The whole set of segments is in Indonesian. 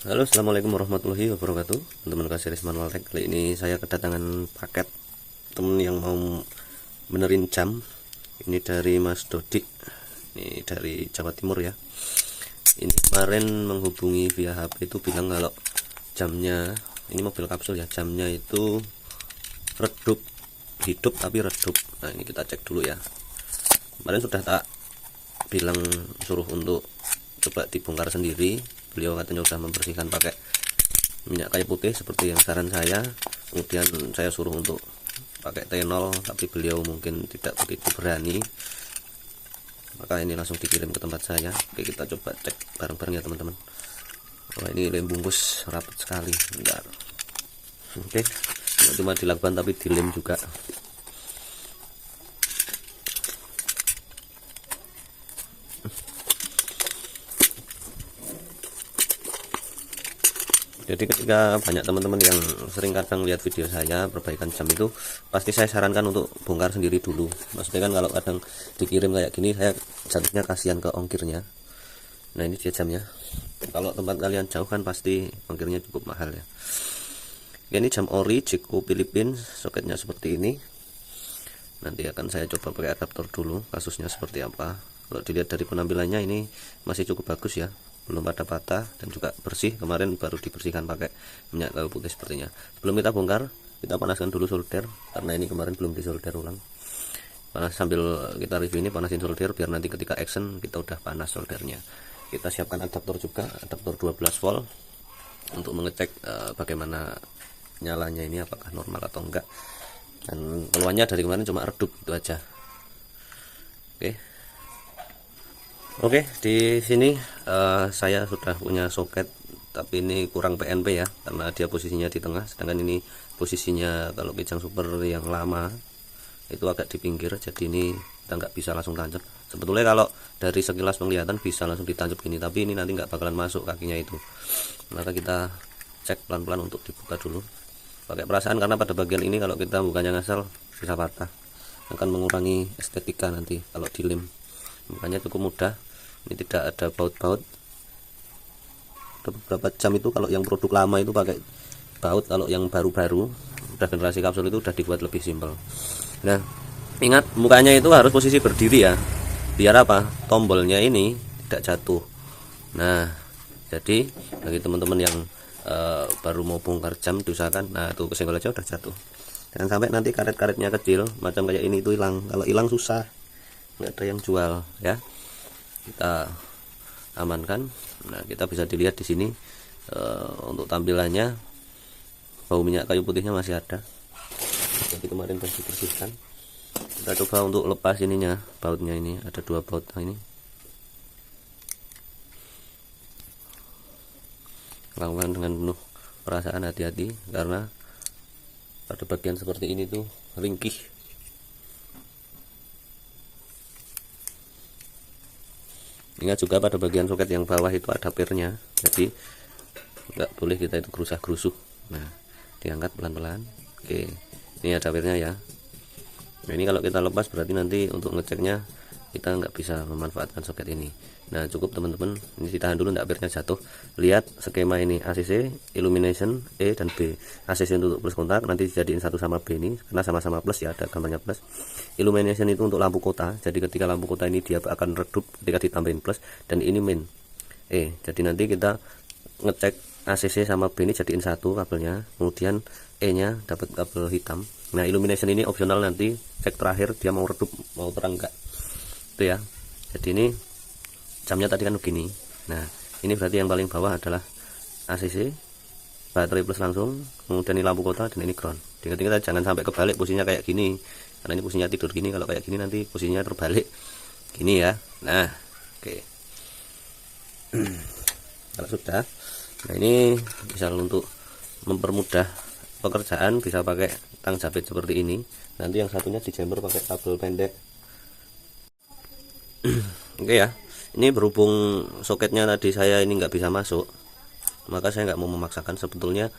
Halo, assalamualaikum warahmatullahi wabarakatuh. Teman-teman kasih Manual Tech. Kali ini saya kedatangan paket temen yang mau benerin jam. Ini dari Mas Dodi. Ini dari Jawa Timur ya. Ini kemarin menghubungi via HP itu bilang kalau jamnya, ini mobil kapsul ya, jamnya itu redup, hidup tapi redup. Nah, ini kita cek dulu ya. Kemarin sudah tak bilang suruh untuk coba dibongkar sendiri. Beliau katanya sudah membersihkan pakai minyak kayu putih seperti yang saran saya. Kemudian saya suruh untuk pakai T0, tapi beliau mungkin tidak begitu berani, maka ini langsung dikirim ke tempat saya. Oke, kita coba cek bareng-bareng ya teman-teman. Wah, ini lem bungkus rapat sekali. Bentar. Oke, cuma dilakukan tapi dilem juga. Jadi ketika banyak teman-teman yang sering kadang lihat video saya perbaikan jam itu, pasti saya sarankan untuk bongkar sendiri dulu. Maksudnya kan kalau kadang dikirim kayak gini, saya jatuhnya kasihan ke ongkirnya. Nah, ini dia jamnya. Kalau tempat kalian jauh kan pasti ongkirnya cukup mahal ya. Ini jam ori Chico Philippines, soketnya seperti ini. Nanti akan saya coba pakai adaptor dulu, kasusnya seperti apa. Kalau dilihat dari penampilannya ini masih cukup bagus ya, belum ada patah dan juga bersih. Kemarin baru dibersihkan pakai minyak kayu putih sepertinya. Sebelum kita bongkar, kita panaskan dulu solder, karena ini kemarin belum disolder ulang. Panas, sambil kita review ini panasin solder biar nanti ketika action kita udah panas soldernya. Kita siapkan adaptor juga, adaptor 12 volt untuk mengecek bagaimana nyalanya ini, apakah normal atau enggak. Dan keluarnya dari kemarin cuma redup, itu aja. Oke, di sini saya sudah punya soket, tapi ini kurang PNP ya, karena dia posisinya di tengah, sedangkan ini posisinya kalau Kijang Super yang lama itu agak di pinggir, jadi ini kita nggak bisa langsung tancap. Sebetulnya kalau dari sekilas penglihatan bisa langsung ditancap gini, tapi ini nanti nggak bakalan masuk kakinya itu. Maka kita cek pelan-pelan untuk dibuka dulu, pakai perasaan, karena pada bagian ini kalau kita bukanya ngasal bisa patah, akan mengurangi estetika nanti kalau dilem. Makanya cukup mudah, ini tidak ada baut-baut. Beberapa jam itu kalau yang produk lama itu pakai baut, kalau yang baru-baru udah generasi kapsul itu udah dibuat lebih simpel. Nah, ingat mukanya itu harus posisi berdiri ya, biar apa, tombolnya ini tidak jatuh. Nah, jadi bagi teman-teman yang baru mau bongkar jam diusahakan, nah tuh kesenggol aja udah jatuh. Jangan sampai nanti karet-karetnya kecil macam kayak ini itu hilang. Kalau hilang susah, nggak ada yang jual ya. Kita amankan. Nah, kita bisa dilihat di sini untuk tampilannya, bau minyak kayu putihnya masih ada, jadi kemarin sudah dibersihkan. Kita coba untuk lepas ininya, bautnya ini ada 2 baut. Nah, ini lakukan dengan penuh perasaan, hati-hati, karena pada bagian seperti ini tuh ringkih. Ingat juga pada bagian soket yang bawah itu ada pirnya, jadi nggak boleh kita itu gerusah-gerusuh. Nah, diangkat pelan-pelan. Oke, ini ada pirnya ya. Nah, ini kalau kita lepas berarti nanti untuk ngeceknya kita nggak bisa memanfaatkan soket ini. Nah, cukup teman-teman, ini ditahan dulu nggak pirnya jatuh. Lihat skema ini, ACC, illumination E dan B. ACC untuk plus kontak, nanti dijadiin satu sama B ini karena sama-sama plus ya, ada gambarnya plus. Illumination itu untuk lampu kota, jadi ketika lampu kota ini dia akan redup ketika ditambahin plus. Dan ini min E, jadi nanti kita ngecek ACC sama B ini jadiin satu kabelnya, kemudian E nya dapat kabel hitam. Nah, illumination ini opsional, nanti cek terakhir dia mau redup mau terang enggak, itu ya. Jadi ini jamnya tadi kan begini. Nah, ini berarti yang paling bawah adalah ACC, baterai plus langsung, kemudian ini lampu kota, dan ini ground. Jadi kita jangan sampai kebalik posisinya kayak gini, karena ini posisinya tidur gini. Kalau kayak gini nanti posisinya terbalik gini ya. Nah, oke. Kalau sudah, nah ini bisa untuk mempermudah pekerjaan, bisa pakai tang jepit seperti ini. Nanti yang satunya dijember pakai kabel pendek. Oke ya, ini berhubung soketnya tadi saya ini nggak bisa masuk, maka saya nggak mau memaksakan. Sebetulnya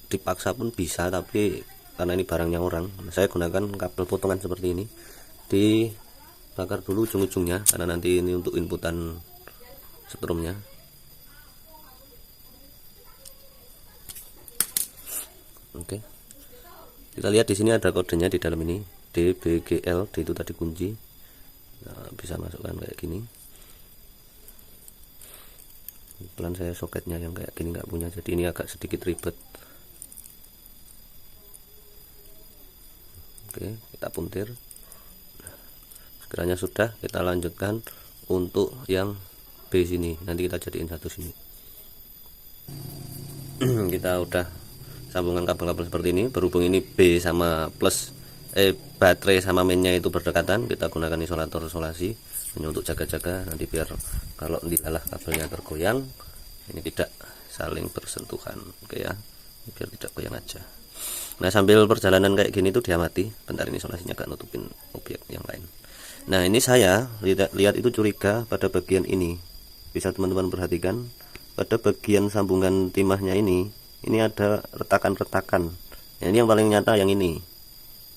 dipaksa pun bisa, tapi karena ini barangnya orang, saya gunakan kabel potongan seperti ini, dibakar dulu ujung-ujungnya, karena nanti ini untuk inputan setrumnya. Oke, kita lihat di sini ada kodenya di dalam ini, DBGL, D itu tadi kunci. Nah, bisa masukkan kayak gini. Kebetulan saya soketnya yang kayak gini nggak punya, jadi ini agak sedikit ribet. Oke, kita puntir. Sekiranya sudah, kita lanjutkan untuk yang B sini, nanti kita jadiin satu sini. Kita udah sambungan kabel-kabel seperti ini, berhubung ini B sama plus baterai sama mainnya itu berdekatan, kita gunakan isolator isolasi ini untuk jaga-jaga, nanti biar kalau dilalah kabelnya tergoyang ini tidak saling bersentuhan. Oke ya, biar tidak goyang aja. Nah, sambil perjalanan kayak gini tuh diamati. Bentar, ini isolasinya agak nutupin objek yang lain. Nah, ini saya lihat itu curiga pada bagian ini. Bisa teman-teman perhatikan pada bagian sambungan timahnya ini ada retakan-retakan. Nah, ini yang paling nyata yang ini.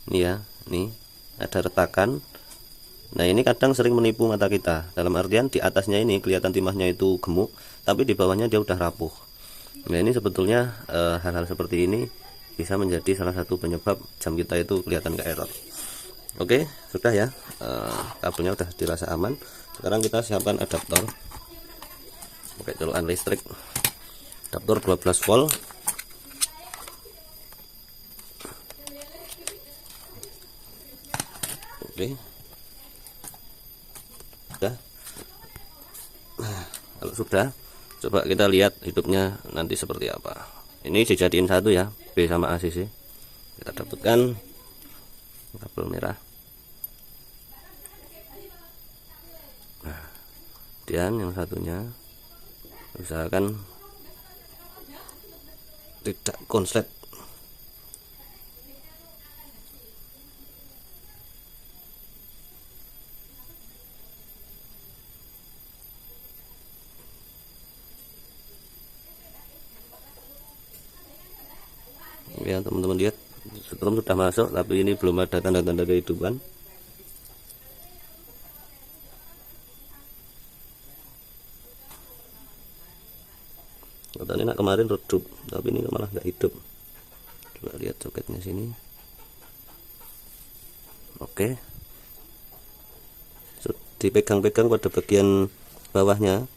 Ini ya, ini ada retakan. Nah, ini kadang sering menipu mata kita. Dalam artian di atasnya ini kelihatan timahnya itu gemuk, tapi di bawahnya dia udah rapuh. Nah, ini sebetulnya hal-hal seperti ini bisa menjadi salah satu penyebab jam kita itu kelihatan ke error. Oke, sudah ya, kabelnya udah dirasa aman. Sekarang kita siapkan adaptor pakai colokan listrik, adaptor 12 volt. Oke, sudah. Nah, kalau sudah, coba kita lihat hidupnya nanti seperti apa. Ini dijadiin satu ya, B sama ACC. Kita dapatkan kabel merah. Nah, kemudian yang satunya usahakan tidak konslet. Ya, teman-teman lihat strom sudah masuk, tapi ini belum ada tanda-tanda kehidupan. Katanya kemarin redup, tapi ini malah nggak hidup. Coba lihat soketnya sini. Oke, dipegang-pegang pada bagian bawahnya.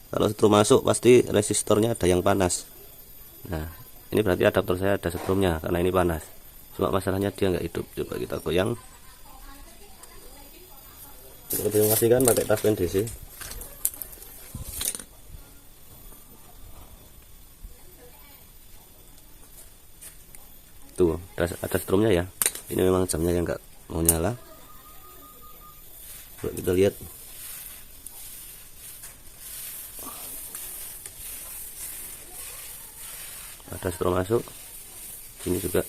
Kalau strom masuk pasti resistornya ada yang panas. Nah, ini berarti adaptor saya ada setrumnya karena ini panas. Cuma masalahnya dia nggak hidup. Coba kita goyang. Kita pastikan pakai taspen DC. Tuh, ada stromnya ya. Ini memang jamnya yang nggak mau nyala. Coba kita lihat. Ada strom masuk. Sini juga.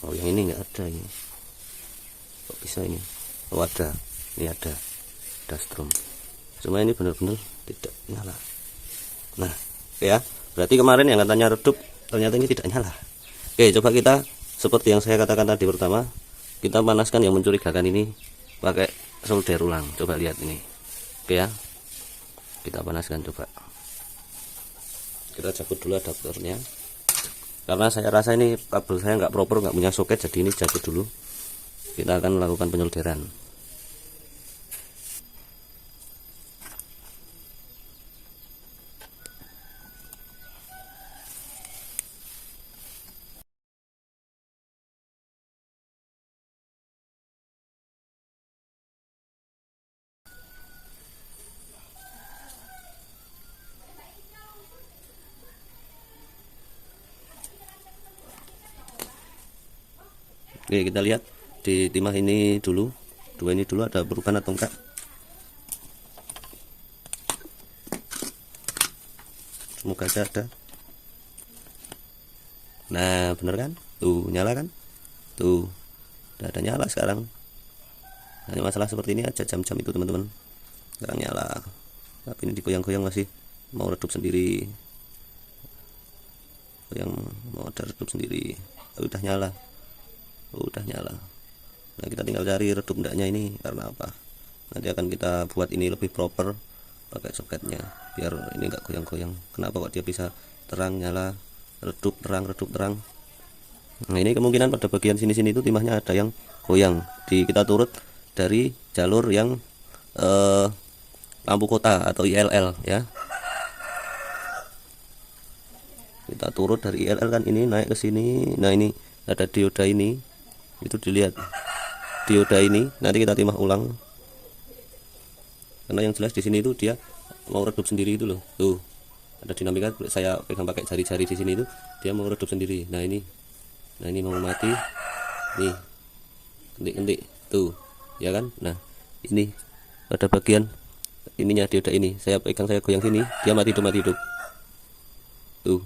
Oh, yang ini nggak ada ini. Kok bisa ini? Oh, ada. Ini ada strom. Cuma ini benar-benar tidak nyala. Nah, ya. Berarti kemarin yang katanya redup, ternyata ini tidak nyala. Oke, coba kita seperti yang saya katakan tadi pertama, kita panaskan yang mencurigakan ini pakai solder ulang. Coba lihat ini. Oke ya. Kita panaskan coba. Kita cabut dulu adaptornya, karena saya rasa ini kabel saya nggak proper, nggak punya soket, jadi ini cabut dulu. Kita akan melakukan penyolderan. Oke, kita lihat di timah ini dulu, dua ini dulu ada perubahan atau enggak. Semoga aja ada. Nah, bener kan? Tuh, nyala kan? Tuh, udah ada nyala sekarang. Hanya masalah seperti ini aja jam-jam itu teman-teman. Sekarang nyala, tapi ini digoyang-goyang masih mau redup sendiri. Yang mau ada redup sendiri, tapi udah nyala. Udah nyala. Nah, kita tinggal cari redup enggaknya ini karena apa. Nanti akan kita buat ini lebih proper pakai soketnya biar ini enggak goyang-goyang. Kenapa kok dia bisa terang nyala redup terang. Nah ini kemungkinan pada bagian sini itu timahnya ada yang goyang. Kita turut dari jalur yang lampu kota atau ILL ya. Kita turut dari ILL kan, ini naik ke sini. Nah ini ada dioda ini, itu dilihat dioda ini. Nanti kita timah ulang, karena yang jelas di sini itu dia mau redup sendiri itu loh. Tuh ada dinamika, saya pegang pakai jari-jari di sini itu dia mau redup sendiri. Nah ini mau mati nih, kentik tuh ya kan. Nah ini pada bagian ininya dioda ini, saya pegang, saya goyang sini, dia mati hidup tuh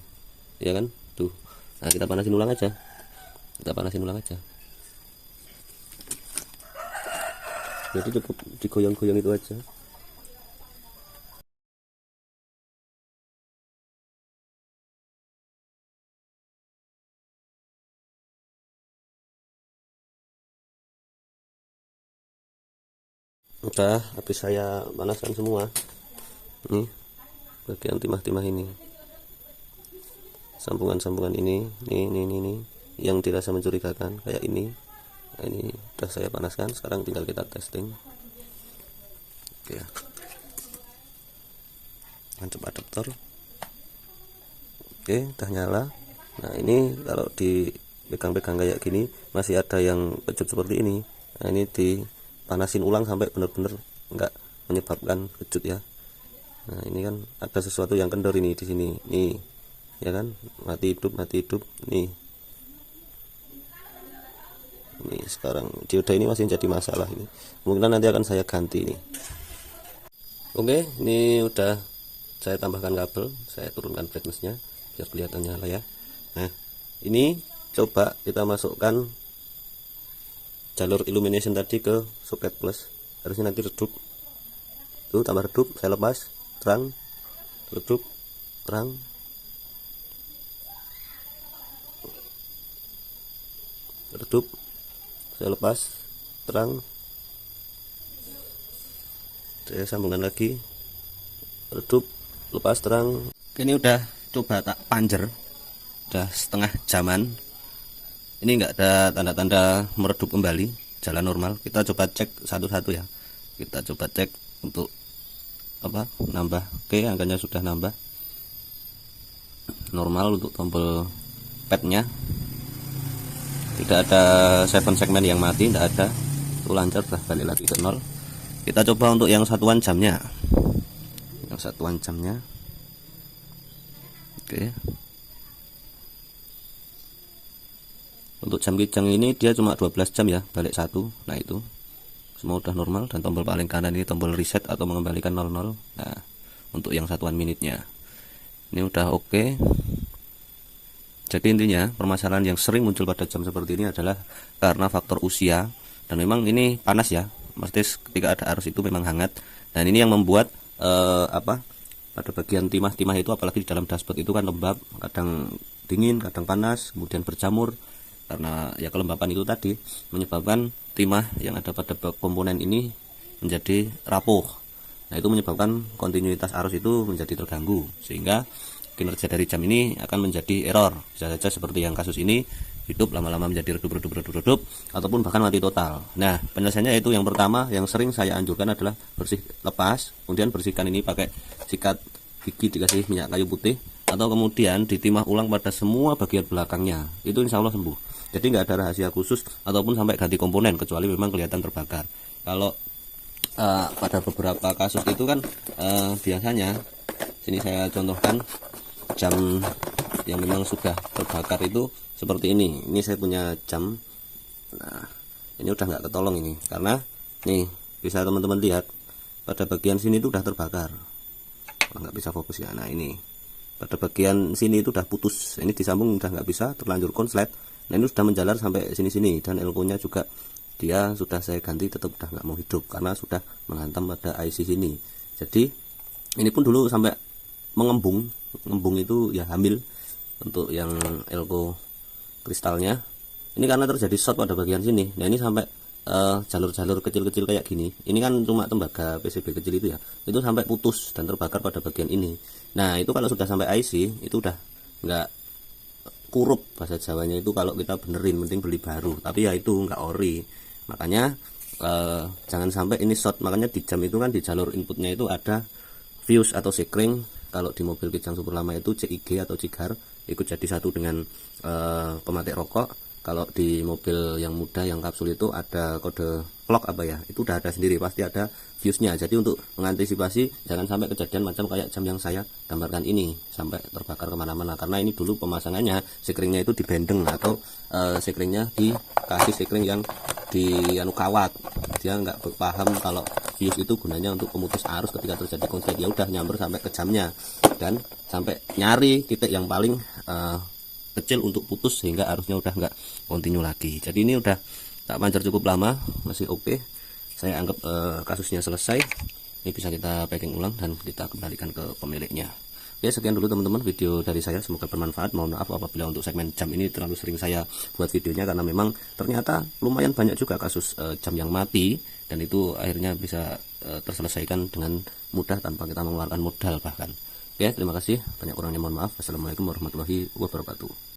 ya kan tuh. Nah kita panasin ulang aja, jadi cukup digoyang-goyang itu aja. Udah habis saya panaskan semua. Nih bagian timah-timah ini, sambungan-sambungan ini yang dirasa mencurigakan kayak ini. Nah, ini udah saya panaskan, sekarang tinggal kita testing. Oke ya, tancap adaptor. Oke udah nyala. Nah ini kalau dipegang-pegang kayak gini masih ada yang kecut seperti ini. Nah ini dipanasin ulang sampai benar-benar enggak menyebabkan kecut ya. Nah ini kan ada sesuatu yang kendor ini di sini nih ya kan, mati hidup nih. Ini sekarang dioda ini masih jadi masalah ini, mungkin nanti akan saya ganti nih. Oke ini udah saya tambahkan kabel, saya turunkan brightnessnya biar kelihatan nyala ya. Nah ini coba kita masukkan jalur illumination tadi ke soket plus, harusnya nanti redup tuh, tambah redup, saya lepas terang, redup terang, redup, saya lepas terang, saya sambungkan lagi, redup, lepas terang. Ini udah coba tak panjer, udah setengah jaman, ini enggak ada tanda-tanda meredup kembali, jalan normal. Kita coba cek satu-satu ya, kita coba cek untuk apa nambah. Oke angkanya sudah nambah normal. Untuk tombol padnya tidak ada 7 segmen yang mati, tidak ada, itu lancar, sudah balik lagi ke 0. Kita coba untuk yang satuan jamnya, oke. Untuk jam kijang ini dia cuma 12 jam ya, balik 1. Nah itu semua udah normal, dan tombol paling kanan ini tombol reset atau mengembalikan 00. Nah untuk yang satuan menitnya ini udah oke. Jadi intinya permasalahan yang sering muncul pada jam seperti ini adalah karena faktor usia, dan memang ini panas ya, mesti ketika ada arus itu memang hangat, dan ini yang membuat pada bagian timah-timah itu, apalagi di dalam dashboard itu kan lembab, kadang dingin, kadang panas, kemudian berjamur. Karena ya kelembapan itu tadi menyebabkan timah yang ada pada komponen ini menjadi rapuh. Nah itu menyebabkan kontinuitas arus itu menjadi terganggu, sehingga kinerja dari jam ini akan menjadi error. Bisa saja seperti yang kasus ini, hidup lama-lama menjadi redup, ataupun bahkan mati total. Nah penyelesaiannya itu yang pertama yang sering saya anjurkan adalah bersih lepas, kemudian bersihkan ini pakai sikat gigi dikasih minyak kayu putih, atau kemudian ditimah ulang pada semua bagian belakangnya. Itu insya Allah sembuh. Jadi nggak ada rahasia khusus ataupun sampai ganti komponen, kecuali memang kelihatan terbakar. Kalau pada beberapa kasus itu kan biasanya, sini saya contohkan jam yang memang sudah terbakar itu seperti ini. Ini saya punya jam. Nah ini udah nggak ketolong ini, karena nih bisa teman-teman lihat pada bagian sini itu udah terbakar. Nggak bisa fokus ya. Nah ini pada bagian sini itu udah putus, ini disambung udah nggak bisa, terlanjur konslet. Nah ini sudah menjalar sampai sini, dan elko nya juga dia sudah saya ganti, tetap udah nggak mau hidup karena sudah menghantam pada IC sini. Jadi ini pun dulu sampai mengembung itu ya hamil untuk yang elko kristalnya. Ini karena terjadi short pada bagian sini. Nah ini sampai jalur-jalur kecil-kecil kayak gini. Ini kan cuma tembaga PCB kecil itu ya, itu sampai putus dan terbakar pada bagian ini. Nah itu kalau sudah sampai IC itu udah nggak kurup bahasa Jawanya itu kalau kita benerin, mending beli baru. Tapi ya itu nggak ori, makanya jangan sampai ini short. Makanya di jam itu kan di jalur inputnya itu ada fuse atau sekring. Kalau di mobil Kijang super lama itu CIG atau cigar ikut jadi satu dengan pematik rokok. Kalau di mobil yang muda yang kapsul itu ada kode clock apa ya, itu udah ada sendiri, pasti ada fuse-nya. Jadi untuk mengantisipasi jangan sampai kejadian macam kayak jam yang saya gambarkan ini sampai terbakar kemana-mana, karena ini dulu pemasangannya sekringnya itu dibendeng atau sekringnya dikasih sekring yang di kawat. Dia nggak paham kalau fuse itu gunanya untuk pemutus arus ketika terjadi konslet, ya udah nyamber sampai ke jamnya dan sampai nyari titik yang paling kecil untuk putus sehingga arusnya udah nggak kontinu lagi. Jadi ini udah tak pancar cukup lama, masih oke. Saya anggap kasusnya selesai. Ini bisa kita packing ulang dan kita kembalikan ke pemiliknya. Oke, sekian dulu teman-teman video dari saya, semoga bermanfaat. Mohon maaf apabila untuk segmen jam ini terlalu sering saya buat videonya, karena memang ternyata lumayan banyak juga kasus jam yang mati, dan itu akhirnya bisa terselesaikan dengan mudah tanpa kita mengeluarkan modal bahkan. Oke, terima kasih. Banyak kurangnya mohon maaf. Assalamualaikum warahmatullahi wabarakatuh.